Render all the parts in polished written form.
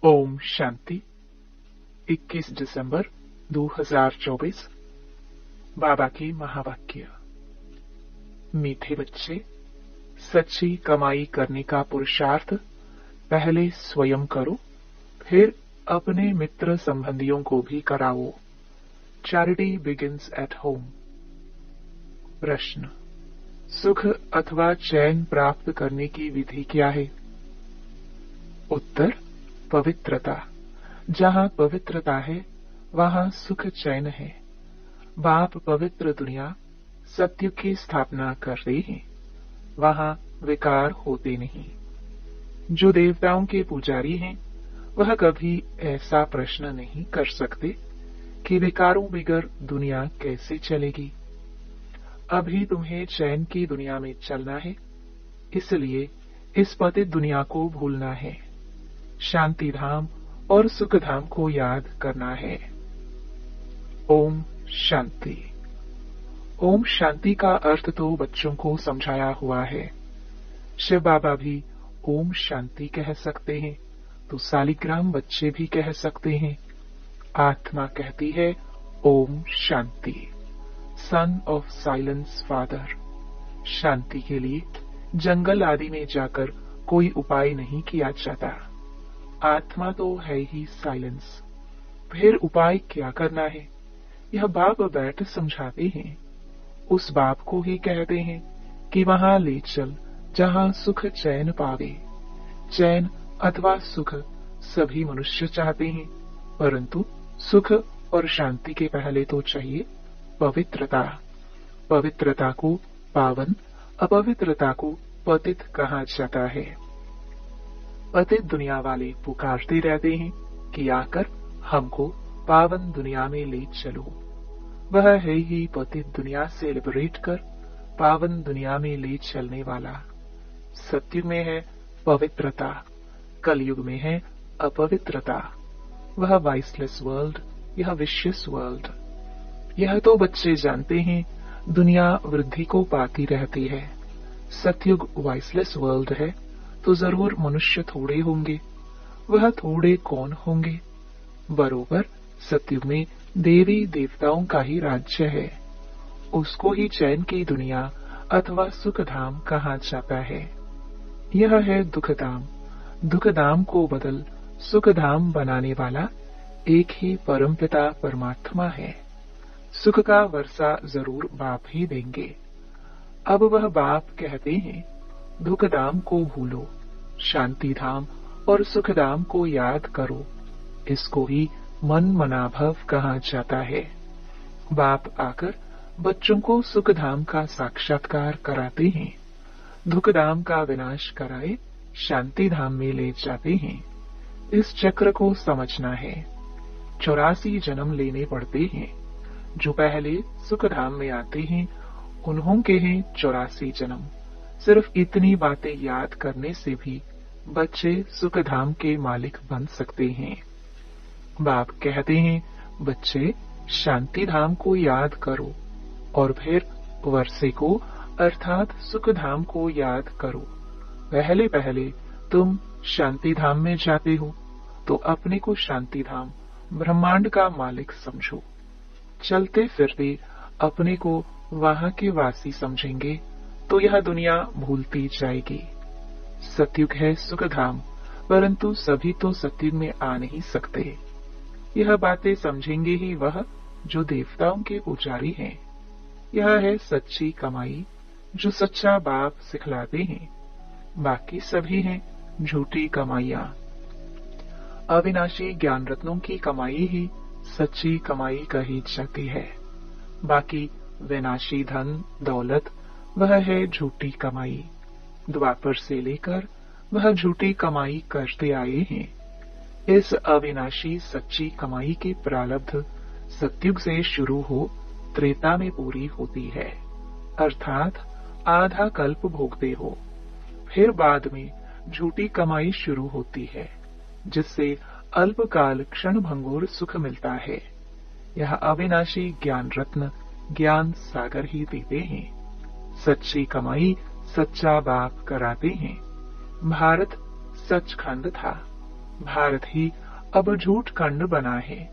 ओम शांति। 21 दिसंबर 2024। बाबा की महावाक्य। मीठे बच्चे, सच्ची कमाई करने का पुरुषार्थ पहले स्वयं करो, फिर अपने मित्र संबंधियों को भी कराओ। Charity begins at home. प्रश्न: सुख अथवा चैन प्राप्त करने की विधि क्या है? उत्तर: पवित्रता। जहां पवित्रता है वहां सुख चैन है। बाप पवित्र दुनिया सत्य की स्थापना कर रहे हैं, वहां विकार होते नहीं। जो देवताओं के पुजारी हैं वह कभी ऐसा प्रश्न नहीं कर सकते कि विकारों बिगर दुनिया कैसे चलेगी। अभी तुम्हें चैन की दुनिया में चलना है, इसलिए इस पतित दुनिया को भूलना है। शांति धाम और सुख धाम को याद करना है। ओम शांति। ओम शांति का अर्थ तो बच्चों को समझाया हुआ है। शिव बाबा भी ओम शांति कह सकते हैं, तो सालिग्राम बच्चे भी कह सकते हैं। आत्मा कहती है ओम शांति। Son of silence father. शांति के लिए जंगल आदि में जाकर कोई उपाय नहीं किया जाता। आत्मा तो है ही साइलेंस, फिर उपाय क्या करना है यह बाप बैठ समझाते हैं। उस बाप को ही कहते हैं कि वहां ले चल जहां सुख चैन पावे। चैन अथवा सुख सभी मनुष्य चाहते हैं, परंतु सुख और शांति के पहले तो चाहिए पवित्रता। पवित्रता को पावन, अपवित्रता को पतित कहा जाता है। पतित दुनिया वाले पुकारते रहते हैं कि आकर हमको पावन दुनिया में ले चलो। वह है ही पतित दुनिया से लिबरेट कर पावन दुनिया में ले चलने वाला। सत्युग में है पवित्रता, कलयुग में है अपवित्रता। वह वाइसलेस वर्ल्ड, यह विशियस वर्ल्ड। यह तो बच्चे जानते हैं, दुनिया वृद्धि को पाती रहती है। सत्युग वाइसलेस वर्ल्ड है तो जरूर मनुष्य थोड़े होंगे। वह थोड़े कौन होंगे? बरोबर सत्युग में देवी देवताओं का ही राज्य है। उसको ही चैन की दुनिया अथवा सुख धाम कहा जाता है। यह है दुख धाम। दुख धाम को बदल सुख धाम बनाने वाला एक ही परमपिता परमात्मा है। सुख का वर्षा जरूर बाप ही देंगे। अब वह बाप कहते हैं दुख धाम को भूलो, शांति धाम और सुख धाम को याद करो। इसको ही मन मनाभव कहा जाता है। बाप आकर बच्चों को सुख धाम का साक्षात्कार कराते हैं, दुख धाम का विनाश कराए शांति धाम में ले जाते हैं। इस चक्र को समझना है। 84 जन्म लेने पड़ते हैं। जो पहले सुख धाम में आते हैं उन्हों के हैं 84 जन्म। सिर्फ इतनी बातें याद करने से भी बच्चे सुख धाम के मालिक बन सकते हैं। बाप कहते हैं बच्चे शांति धाम को याद करो और फिर वर्षे को अर्थात सुख धाम को याद करो। पहले पहले तुम शांति धाम में जाते हो तो अपने को शांति धाम ब्रह्मांड का मालिक समझो। चलते फिरते अपने को वहां के वासी समझेंगे तो यह दुनिया भूलती जाएगी। सतयुग है सुख धाम, परंतु सभी तो सतयुग में आ नहीं सकते। यह बातें समझेंगे ही वह जो देवताओं के पुजारी हैं। यह है सच्ची कमाई जो सच्चा बाप सिखलाते हैं। बाकी सभी हैं झूठी कमाइयां। अविनाशी ज्ञान रत्नों की कमाई ही सच्ची कमाई कही जाती है। बाकी विनाशी धन दौलत वह है झूठी कमाई। द्वापर से लेकर वह झूठी कमाई करते आए हैं। इस अविनाशी सच्ची कमाई की प्रारब्ध सतयुग से शुरू हो त्रेता में पूरी होती है, अर्थात आधा कल्प भोगते हो। फिर बाद में झूठी कमाई शुरू होती है, जिससे अल्पकाल क्षण भंगुर सुख मिलता है। यह अविनाशी ज्ञान रत्न ज्ञान सागर ही देते हैं। सच्ची कमाई सच्चा बाप कराते हैं। भारत सचखंड था, भारत ही अब झूठ खंड बना है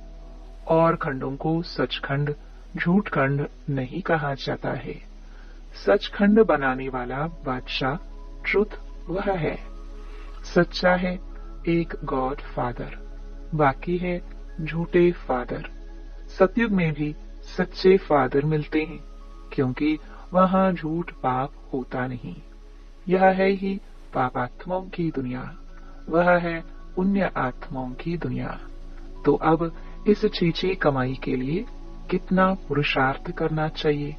और खंडों को सचखंड झूठ खंड नहीं कहा जाता है। सचखंड बनाने वाला बादशाह ट्रुथ वह है। सच्चा है एक गॉड फादर, बाकी है झूठे फादर। सतयुग में भी सच्चे फादर मिलते हैं क्योंकि वहां झूठ पाप होता नहीं। यह है ही पापात्माओं की दुनिया, वह है पुण्य आत्माओं की दुनिया। तो अब इस छीछी कमाई के लिए कितना पुरुषार्थ करना चाहिए।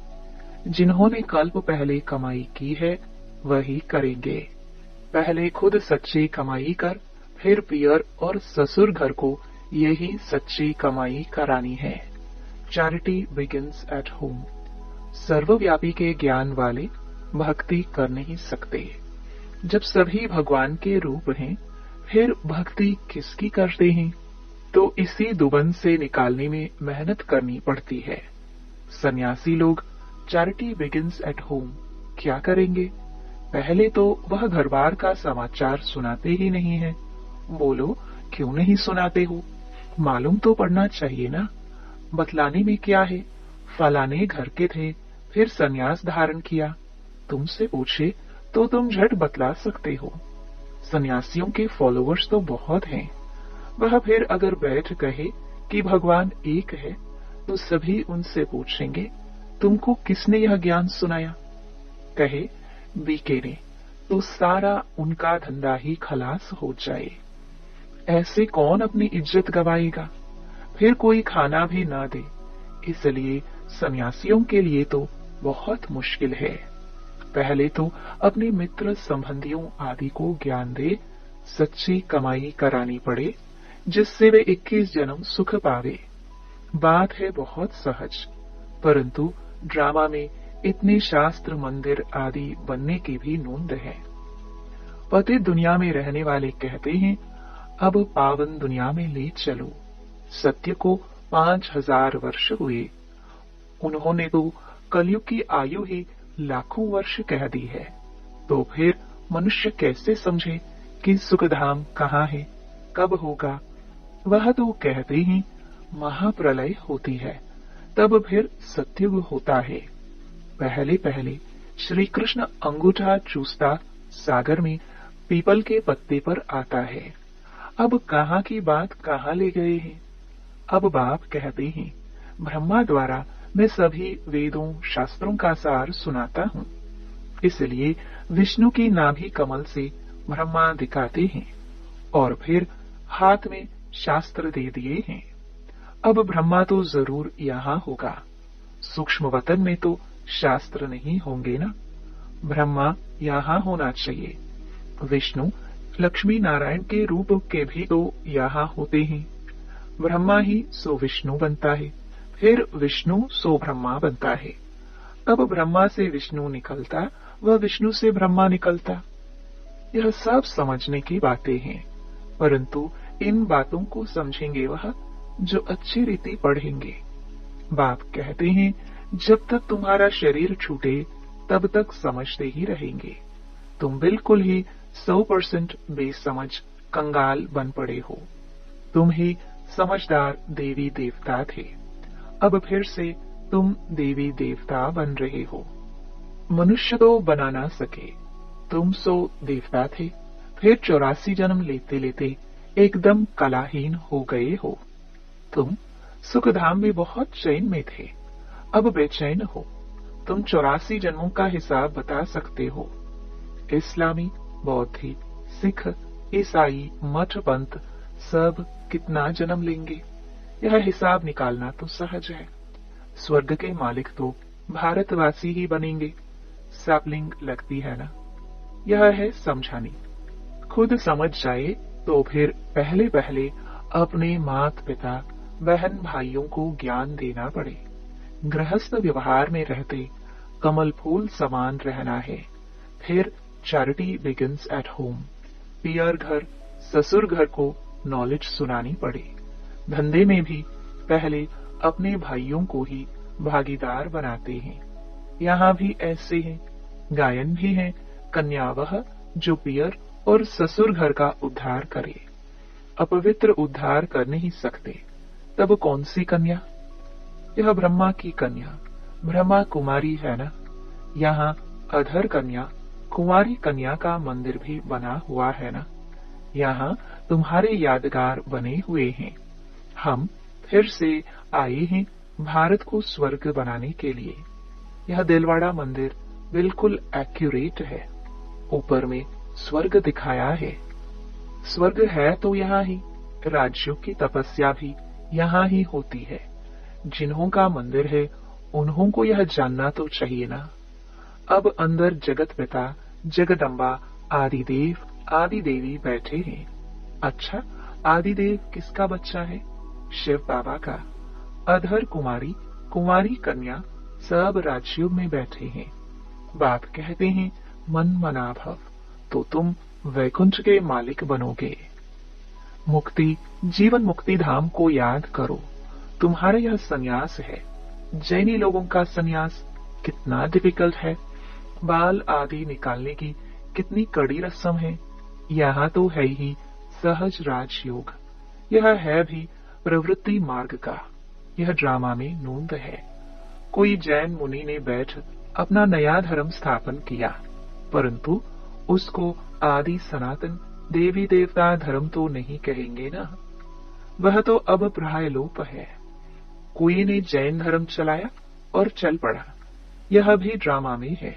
जिन्होंने कल्प पहले कमाई की है वही करेंगे। पहले खुद सच्ची कमाई कर फिर पियर और ससुर घर को यही सच्ची कमाई करानी है। Charity begins at home. सर्वव्यापी के ज्ञान वाले भक्ति कर नहीं सकते। जब सभी भगवान के रूप हैं, फिर भक्ति किसकी करते हैं? तो इसी दुबन से निकालने में मेहनत करनी पड़ती है। सन्यासी लोग चैरिटी बिगिंस एट होम क्या करेंगे? पहले तो वह घर बार का समाचार सुनाते ही नहीं है। बोलो क्यों नहीं सुनाते हो? मालूम तो पड़ना चाहिए ना। बतलाने में क्या है? फलाने घर के थे, फिर सन्यास धारण किया। तुमसे पूछे तो तुम झट बतला सकते हो। सन्यासियों के फॉलोअर्स तो बहुत हैं। वह फिर अगर बैठ कहे कि भगवान एक है तो सभी उनसे पूछेंगे तुमको किसने यह ज्ञान सुनाया? कहे बीके ने, तो सारा उनका धंधा ही खलास हो जाए। ऐसे कौन अपनी इज्जत गवाएगा? फिर कोई खाना भी ना दे। इसलिए सन्यासियों के लिए तो बहुत मुश्किल है। पहले तो अपने मित्र संबंधियों आदि को ज्ञान दे, सच्ची कमाई करानी पड़े जिससे वे 21 जन्म सुख पावे। बात है बहुत सहज, परंतु ड्रामा में इतने शास्त्र मंदिर आदि बनने की भी नोंद है। पतित दुनिया में रहने वाले कहते हैं अब पावन दुनिया में ले चलो। सत्य को 5000 वर्ष हुए। उन्होंने तो कलयुग की आयु ही लाखों वर्ष कह दी है। तो फिर मनुष्य कैसे समझे कि सुखधाम कहाँ है, कब होगा? वह तो कहते ही महाप्रलय होती है, तब फिर सत्युग होता है। पहले पहले श्री कृष्ण अंगूठा चूसता सागर में पीपल के पत्ते पर आता है। अब कहाँ की बात कहाँ ले गए हैं? अब बाप कहते हैं ब्रह्मा द्वारा मैं सभी वेदों शास्त्रों का सार सुनाता हूँ। इसलिए विष्णु की नाभि कमल से ब्रह्मा दिखाते हैं और फिर हाथ में शास्त्र दे दिए हैं। अब ब्रह्मा तो जरूर यहाँ होगा। सूक्ष्म वतन में तो शास्त्र नहीं होंगे ना। ब्रह्मा यहाँ होना चाहिए। विष्णु लक्ष्मी नारायण के रूप के भी तो यहाँ होते हैं। ब्रह्मा ही सो विष्णु बनता है, फिर विष्णु सो ब्रह्मा बनता है। अब ब्रह्मा से विष्णु निकलता, वह विष्णु से ब्रह्मा निकलता। यह सब समझने की बातें हैं, परंतु इन बातों को समझेंगे वह जो अच्छी रीति पढ़ेंगे। बाप कहते हैं जब तक तुम्हारा शरीर छूटे तब तक समझते ही रहेंगे। तुम बिल्कुल ही 100% बेसमझ कंगाल बन पड़े हो। तुम ही समझदार देवी देवता थे, अब फिर से तुम देवी देवता बन रहे हो। मनुष्य तो बना ना सके, तुम सो देवता थे, फिर 84 जन्म लेते लेते एकदम कलाहीन हो गए हो। तुम सुखधाम में बहुत चैन में थे, अब बेचैन हो। तुम 84 जन्मों का हिसाब बता सकते हो। इस्लामी, बौद्धी, सिख, ईसाई, मठ पंथ सब कितना जन्म लेंगे? यह हिसाब निकालना तो सहज है। स्वर्ग के मालिक तो भारतवासी ही बनेंगे। सैपलिंग लगती है ना। यह है समझानी। खुद समझ जाए तो फिर पहले पहले अपने माता पिता बहन भाइयों को ज्ञान देना पड़े। गृहस्थ व्यवहार में रहते कमल फूल समान रहना है। फिर चैरिटी बिगिंस एट होम। पियर घर ससुर घर को नॉलेज सुनानी पड़े। धंधे में भी पहले अपने भाइयों को ही भागीदार बनाते हैं। यहाँ भी ऐसे हैं। गायन भी है कन्या वह जो पियर और ससुर घर का उद्धार करे। अपवित्र उद्धार कर नहीं सकते, तब कौन सी कन्या? यह ब्रह्मा की कन्या ब्रह्मा कुमारी है ना। यहाँ अधर कन्या कुमारी कन्या का मंदिर भी बना हुआ है ना। यहाँ तुम्हारे यादगार बने हुए हैं। हम फिर से आए हैं भारत को स्वर्ग बनाने के लिए। यह दिलवाड़ा मंदिर बिल्कुल एक्यूरेट है। ऊपर में स्वर्ग दिखाया है। स्वर्ग है तो यहाँ ही राज्यों की तपस्या भी यहाँ ही होती है। जिन्हों का मंदिर है उन्हों को यह जानना तो चाहिए ना। अब अंदर जगत पिता जगदम्बा आदिदेव आदि देवी बैठे हैं। अच्छा, आदिदेव किसका बच्चा है? शिव बाबा का। अधर कुमारी कुमारी कन्या सब राज्यों में बैठे हैं। बाप कहते हैं मन मना भव, तो तुम वैकुंठ के मालिक बनोगे। मुक्ति जीवन मुक्ति धाम को याद करो। तुम्हारा यह संन्यास है। जैनी लोगों का संन्यास कितना डिफिकल्ट है। बाल आदि निकालने की कितनी कड़ी रस्म है। यहाँ तो है ही सहज राजयोग। यह है भी प्रवृत्ति मार्ग का। यह ड्रामा में नूंद है। कोई जैन मुनि ने बैठ अपना नया धर्म स्थापन किया, परंतु उसको आदि सनातन देवी देवता धर्म तो नहीं कहेंगे ना। वह तो अब प्रायलोप है। कोई ने जैन धर्म चलाया और चल पड़ा। यह भी ड्रामा में है।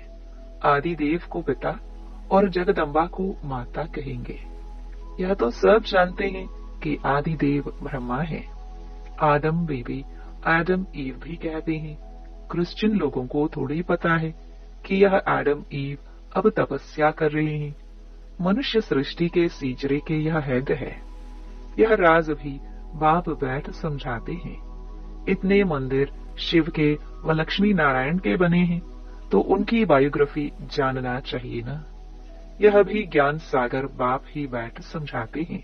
आदि देव को पिता और जगदम्बा को माता कहेंगे। यह तो सब जानते हैं कि आदि देव ब्रह्मा है। आदम बेबी एडम ईव भी कहते हैं। क्रिश्चियन लोगों को थोड़ी पता है कि यह एडम ईव अब तपस्या कर रहे हैं। मनुष्य सृष्टि के सीजरे के यह हेड है। यह राज भी बाप बैठ समझाते हैं। इतने मंदिर शिव के व लक्ष्मी नारायण के बने हैं, तो उनकी बायोग्राफी जानना चाहिए ना। यह भी ज्ञान सागर बाप ही बैठ समझाते हैं।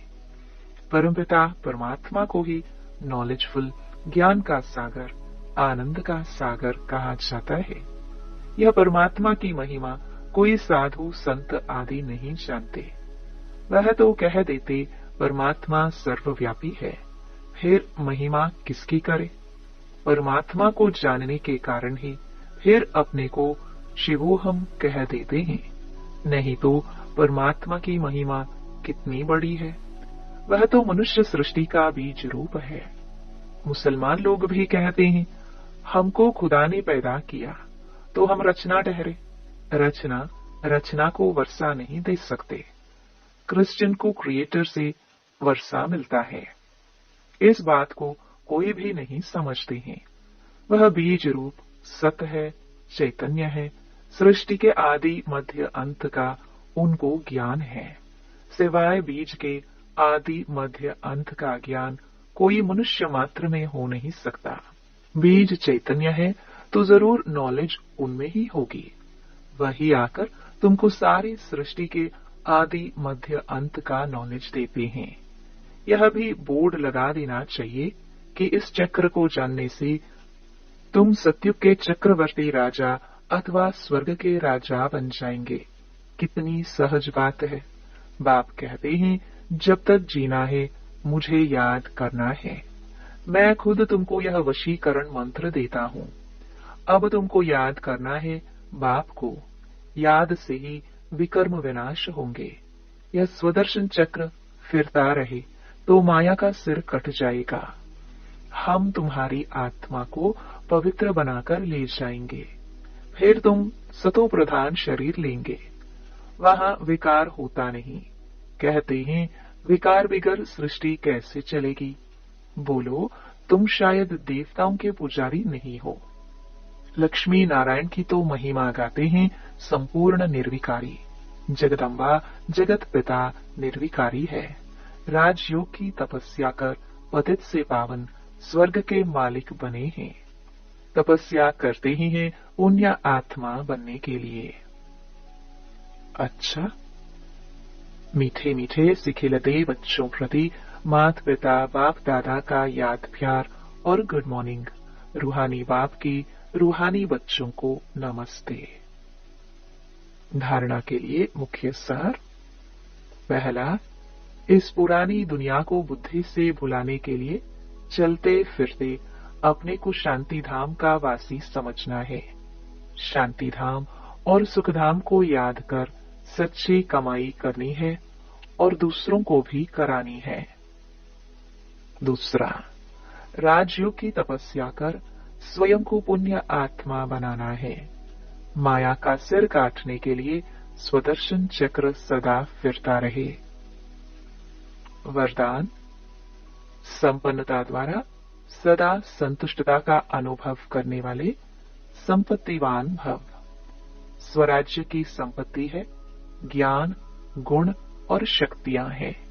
परमपिता परमात्मा को ही नॉलेजफुल ज्ञान का सागर आनंद का सागर कहा जाता है। यह परमात्मा की महिमा कोई साधु संत आदि नहीं जानते। वह तो कह देते परमात्मा सर्वव्यापी है, फिर महिमा किसकी करे? परमात्मा को जानने के कारण ही फिर अपने को शिवोहम कह देते हैं। नहीं तो परमात्मा की महिमा कितनी बड़ी है। वह तो मनुष्य सृष्टि का बीज रूप है। मुसलमान लोग भी कहते हैं हमको खुदा ने पैदा किया, तो हम रचना ठहरे। रचना को वर्षा नहीं दे सकते। क्रिश्चियन को क्रिएटर से वर्षा मिलता है। इस बात को कोई भी नहीं समझते हैं। वह बीज रूप सत है, चैतन्य है। सृष्टि के आदि मध्य अंत का उनको ज्ञान है। सिवाय बीज के आदि मध्य अंत का ज्ञान कोई मनुष्य मात्र में हो नहीं सकता। बीज चैतन्य है तो जरूर नॉलेज उनमें ही होगी। वही आकर तुमको सारी सृष्टि के आदि मध्य अंत का नॉलेज देते हैं। यह भी बोर्ड लगा देना चाहिए कि इस चक्र को जानने से तुम सत्युग के चक्रवर्ती राजा अथवा स्वर्ग के राजा बन जाएंगे। कितनी सहज बात है। बाप कहते हैं जब तक जीना है मुझे याद करना है। मैं खुद तुमको यह वशीकरण मंत्र देता हूँ। अब तुमको याद करना है बाप को। याद से ही विकर्म विनाश होंगे। यह स्वदर्शन चक्र फिरता रहे तो माया का सिर कट जाएगा। हम तुम्हारी आत्मा को पवित्र बनाकर ले जाएंगे। फिर तुम सतो प्रधान शरीर लेंगे। वहां विकार होता नहीं। कहते हैं विकार बिगर सृष्टि कैसे चलेगी? बोलो, तुम शायद देवताओं के पुजारी नहीं हो। लक्ष्मी नारायण की तो महिमा गाते हैं संपूर्ण निर्विकारी। जगदम्बा जगत पिता निर्विकारी है। राजयोग की तपस्या कर पतित से पावन स्वर्ग के मालिक बने हैं। तपस्या करते ही हैं पुण्य आत्मा बनने के लिए। अच्छा, मीठे मीठे सिखिलते बच्चों प्रति माता पिता बाप दादा का याद प्यार और गुड मॉर्निंग। रूहानी बाप की रूहानी बच्चों को नमस्ते। धारणा के लिए मुख्य सार। पहला, इस पुरानी दुनिया को बुद्धि से भुलाने के लिए चलते फिरते अपने को शांति धाम का वासी समझना है। शांति धाम और सुख धाम को याद कर सच्ची कमाई करनी है और दूसरों को भी करानी है। दूसरा, राजयोग की तपस्या कर स्वयं को पुण्य आत्मा बनाना है। माया का सिर काटने के लिए स्वदर्शन चक्र सदा फिरता रहे। वरदान, संपन्नता द्वारा सदा संतुष्टता का अनुभव करने वाले संपत्तिवान भव। स्वराज्य की संपत्ति है, ज्ञान, गुण और शक्तियां हैं।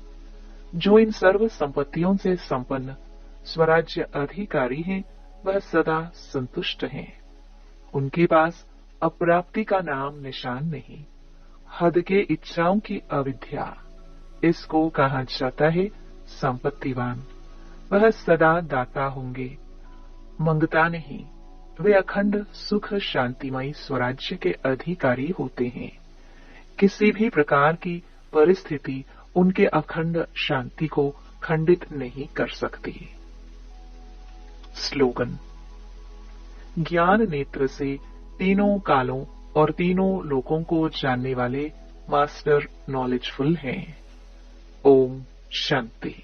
जो इन सर्व संपत्तियों से संपन्न स्वराज्य अधिकारी हैं, वह सदा संतुष्ट हैं। उनके पास अप्राप्ति का नाम निशान नहीं। हद के इच्छाओं की अविद्या, इसको कहा जाता है संपत्तिवान। वह सदा दाता होंगे, मंगता नहीं। वे अखंड सुख शांतिमय स्वराज्य के अधिकारी होते हैं। किसी भी प्रकार की परिस्थिति उनके अखंड शांति को खंडित नहीं कर सकती। स्लोगन, ज्ञान नेत्र से तीनों कालों और तीनों लोकों को जानने वाले मास्टर नॉलेजफुल हैं। ओम शांति।